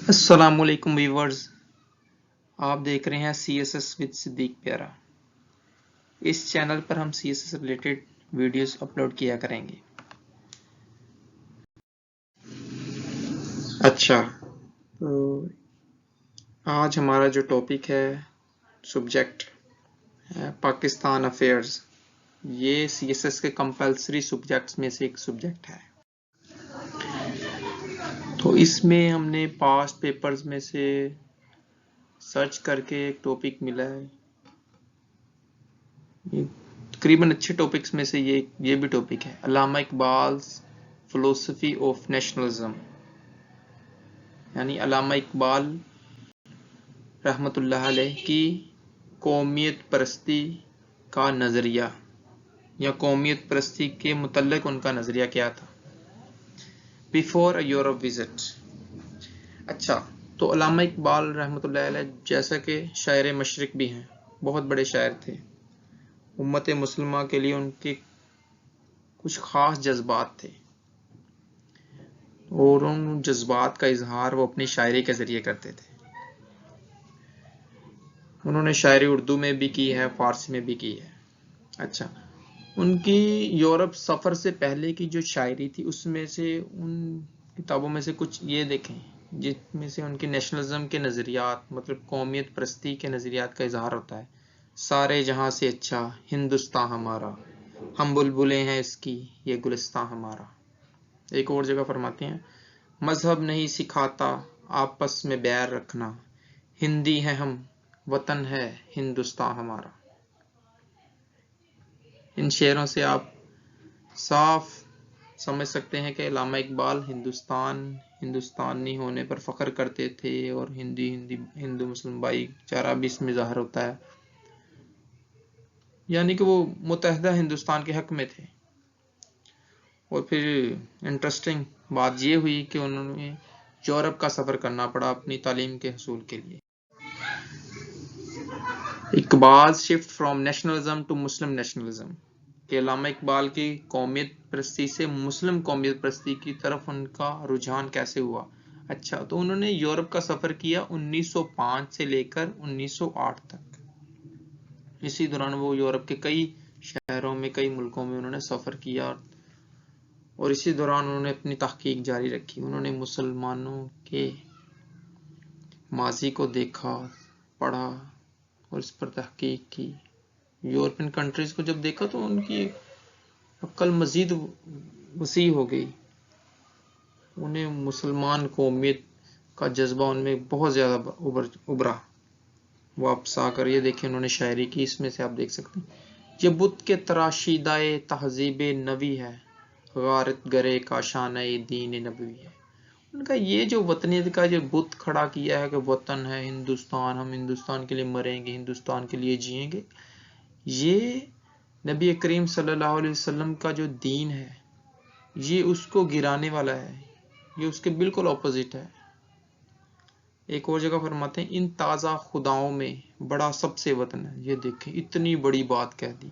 السلام علیکم ویورز، آپ دیکھ رہے ہیں C S S with Siddique Pyara. اس چینل پر ہم C S S related videos upload کیا کریں گے۔ اچھا، تو آج ہمارا جو ٹاپک ہے، سبجیکٹ ہے پاکستان افیئرز۔ یہ سی ایس ایس کے کمپلسری سبجیکٹس میں سے ایک سبجیکٹ ہے۔ تو اس میں ہم نے پاسٹ پیپرز میں سے سرچ کر کے ایک ٹاپک ملا ہے۔ تقریباً اچھے ٹاپکس میں سے یہ بھی ٹاپک ہے، علامہ اقبال فلسفی آف نیشنلزم، یعنی علامہ اقبال رحمۃ اللہ علیہ کی قومیت پرستی کا نظریہ یا قومیت پرستی کے متعلق ان کا نظریہ کیا تھا بیفور یورپ وزٹ۔ اچھا، تو علامہ اقبال رحمۃ اللہ علیہ جیسا کہ شاعر مشرق بھی ہیں، بہت بڑے شاعر تھے۔ امت مسلمہ کے لیے ان کے کچھ خاص جذبات تھے اور ان جذبات کا اظہار وہ اپنی شاعری کے ذریعے کرتے تھے۔ انہوں نے شاعری اردو میں بھی کی ہے، فارسی میں بھی کی ہے۔ اچھا، ان کی یورپ سفر سے پہلے کی جو شاعری تھی اس میں سے ان کتابوں میں سے کچھ یہ دیکھیں جس میں سے ان کے نیشنلزم کے نظریات، مطلب قومیت پرستی کے نظریات کا اظہار ہوتا ہے۔ سارے جہاں سے اچھا ہندوستان ہمارا، ہم بلبلیں ہیں اس کی یہ گلستان ہمارا۔ ایک اور جگہ فرماتے ہیں، مذہب نہیں سکھاتا آپس میں بیر رکھنا، ہندی ہے ہم وطن ہے ہندوستان ہمارا۔ ان شعروں سے آپ صاف سمجھ سکتے ہیں کہ علامہ اقبال ہندوستانی ہونے پر فخر کرتے تھے اور ہندو مسلم بھائی چارہ بھی اس میں ظاہر ہوتا ہے، یعنی کہ وہ متحدہ ہندوستان کے حق میں تھے۔ اور پھر انٹرسٹنگ بات یہ ہوئی کہ انہوں نے یورپ کا سفر کرنا پڑا اپنی تعلیم کے حصول کے لیے۔ Iqbal shift from nationalism to Muslim nationalism, کہ علامہ اقبال کی قومیت پرستی سے مسلم قومیت پرستی کی طرف ان کا رجحان کیسے ہوا۔ اچھا، تو انہوں نے یورپ کا سفر کیا 1905 سے لے کر 1908 تک۔ اسی دوران وہ یورپ کے کئی شہروں میں، کئی ملکوں میں انہوں نے سفر کیا اور اسی دوران انہوں نے اپنی تحقیق جاری رکھی۔ انہوں نے مسلمانوں کے ماضی کو دیکھا، پڑھا اور اس پر تحقیق کی۔ یورپین کنٹریز کو جب دیکھا تو ان کی عقل مزید وسیع ہو گئی، انہیں مسلمان قومیت کا جذبہ ان میں بہت زیادہ ابھرا۔ واپس آ کر یہ دیکھیں انہوں نے شاعری کی، اس میں سے آپ دیکھ سکتے ہیں، یہ بت کے تراشیدہ تہذیب نبی ہے، غارت گرے کا شانہ دین نبوی ہے۔ ان کا یہ جو وطنیت کا جو بت کھڑا کیا ہے کہ وطن ہے ہندوستان، ہم ہندوستان کے لیے مریں گے، ہندوستان کے لیے جئیں گے، یہ نبی کریم صلی اللہ علیہ وسلم کا جو دین ہے یہ اس کو گرانے والا ہے، یہ اس کے بالکل اپوزٹ ہے۔ ایک اور جگہ فرماتے ہیں، ان تازہ خداؤں میں بڑا سب سے وطن ہے۔ یہ دیکھیں اتنی بڑی بات کہہ دی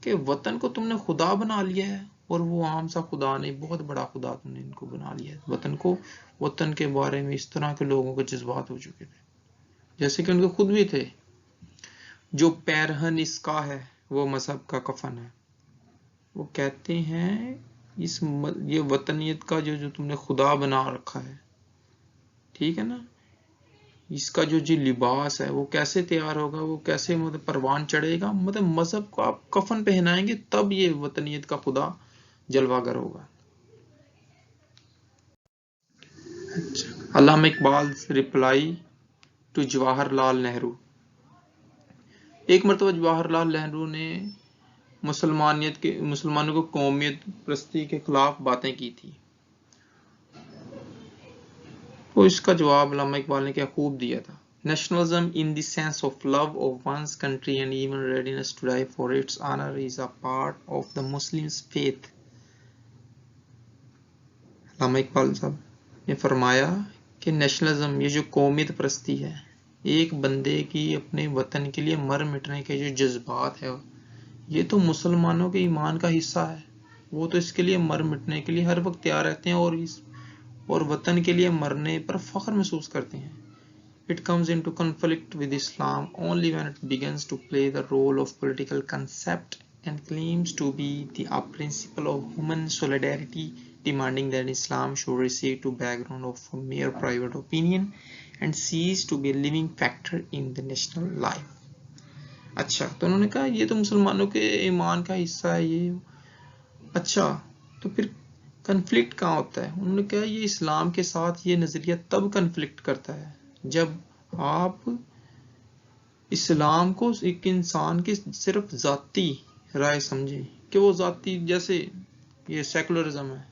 کہ وطن کو تم نے خدا بنا لیا ہے، اور وہ عام سا خدا نہیں، بہت بڑا خدا تم نے ان کو بنا لیا ہے وطن کو۔ وطن کے بارے میں اس طرح کے لوگوں کے جذبات ہو چکے تھے، جیسے کہ ان کے خود بھی تھے، جو پیرہن اس کا ہے وہ مذہب کا کفن ہے۔ وہ کہتے ہیں یہ وطنیت کا جو تم نے خدا بنا رکھا ہے، ٹھیک ہے نا، اس کا جو لباس ہے وہ کیسے تیار ہوگا، وہ کیسے پروان چڑھے گا، مطلب مذہب کو آپ کفن پہنائیں گے تب یہ وطنیت کا خدا جلوہ گر ہوگا۔ اچھا، علامہ اقبال رپلائی ٹو جواہر لال نہرو۔ ایک مرتبہ جواہر لال نہرو نے مسلمانوں کو قومیت پرستی کے خلاف باتیں کی تھی، تو اس کا جواب علامہ اقبال نے کیا خوب دیا تھا، nationalism in the sense of love of one's country and even readiness to die for its honor is a part of the Muslim's faith۔ علامہ اقبال صاحب نے فرمایا کہ نیشنلزم، یہ جو قومیت پرستی ہے، ایک بندے کی اپنے وطن کے لیے مر مٹنے کے جو جذبات ہے، یہ تو مسلمانوں کے ایمان کا حصہ ہے۔ وہ تو اس کے لیے مر مٹنے کے لیے ہر وقت تیار رہتے ہیں، اور اور وطن کے لیے مرنے پر فخر محسوس کرتے ہیں. It comes into conflict with Islam only when it begins to play the role of political concept and claims to be a principle of human solidarity, demanding that Islam should recede to background of mere private opinion and cease to be a living factor in the national life. اچھا تو انہوں نے کہا یہ تو مسلمانوں کے ایمان کا حصہ ہے یہ. اچھا تو پھر کنفلکٹ کہاں ہوتا ہے؟ انہوں نے کہا یہ اسلام کے ساتھ یہ نظریہ تب کنفلکٹ کرتا ہے جب آپ اسلام کو ایک انسان کے صرف ذاتی رائے سمجھیں کہ وہ ذاتی، جیسے یہ سیکولرزم ہے.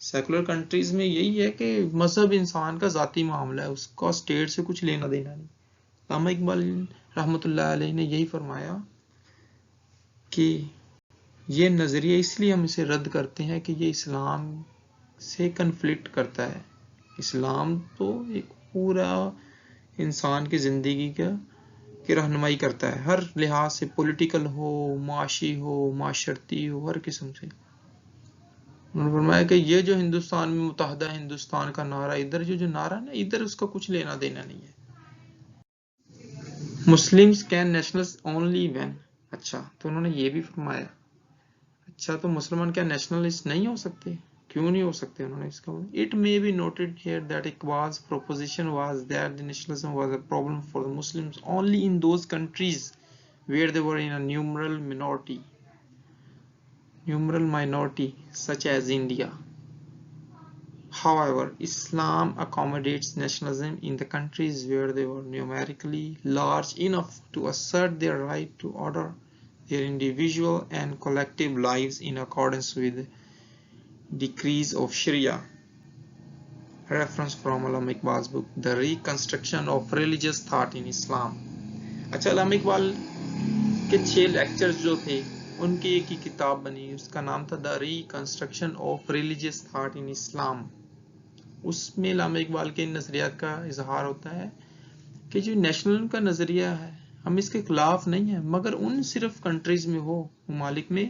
سیکولر کنٹریز میں یہی ہے کہ مذہب انسان کا ذاتی معاملہ ہے، اس کا اسٹیٹ سے کچھ لینا دینا نہیں. علامہ اقبال رحمۃ اللہ علیہ نے یہی فرمایا کہ یہ نظریہ اس لیے ہم اسے رد کرتے ہیں کہ یہ اسلام سے کنفلکٹ کرتا ہے. اسلام تو ایک پورا انسان کی زندگی کی رہنمائی کرتا ہے، ہر لحاظ سے، پولیٹیکل ہو، معاشی ہو، معاشرتی ہو، ہر قسم سے. انہوں نے فرمایا کہ یہ جو ہندوستان میں متحدہ ہندوستان کا نعرہ، ادھر جو نعرہ نا، ادھر اس کا کچھ لینا دینا نہیں ہے. Muslims can nationals only when. اچھا تو انہوں نے یہ بھی فرمایا. اچھا تو مسلمان کیا نیشنلسٹ نہیں ہو سکتے؟ کیوں نہیں ہو سکتے؟ انہوں نے اس کا It may be noted here that Iqbal's proposition was that the nationalism was a problem for the Muslims only in those countries where they were in a numeral minority such as India. However, Islam accommodates nationalism in the countries where they were numerically large enough to assert their right to order their individual and collective lives in accordance with decrees of Sharia. Reference from Allama Iqbal's book The Reconstruction of Religious Thought in Islam. اچھا علامہ اقبال کے 6 lectures جو تھے ان کی ایک ہی کتاب بنی، اس کا نام تھا The Reconstruction of Religious Thought in Islam. اس میں علامہ اقبال کے نظریات کا اظہار ہوتا ہے کہ جو نیشنل کا نظریہ ہے ہم اس کے خلاف نہیں ہیں، مگر ان صرف کنٹریز میں ہو، ممالک میں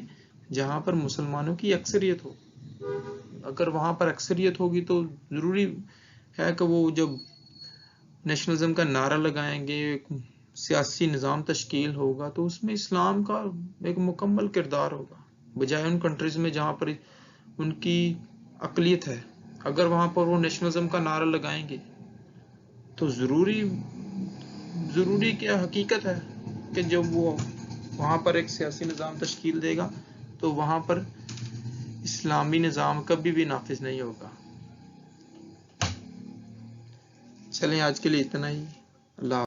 جہاں پر مسلمانوں کی اکثریت ہو. اگر وہاں پر اکثریت ہوگی تو ضروری ہے کہ وہ جب نیشنلزم کا نعرہ لگائیں گے، ایک سیاسی نظام تشکیل ہوگا تو اس میں اسلام کا ایک مکمل کردار ہوگا، بجائے ان کنٹریز میں جہاں پر ان کی اقلیت ہے. اگر وہاں پر وہ نیشنلزم کا نعرہ لگائیں گے تو ضروری کیا حقیقت ہے کہ جب وہ وہاں پر ایک سیاسی نظام تشکیل دے گا تو وہاں پر اسلامی نظام کبھی بھی نافذ نہیں ہوگا. چلیں آج کے لیے اتنا ہی. اللہ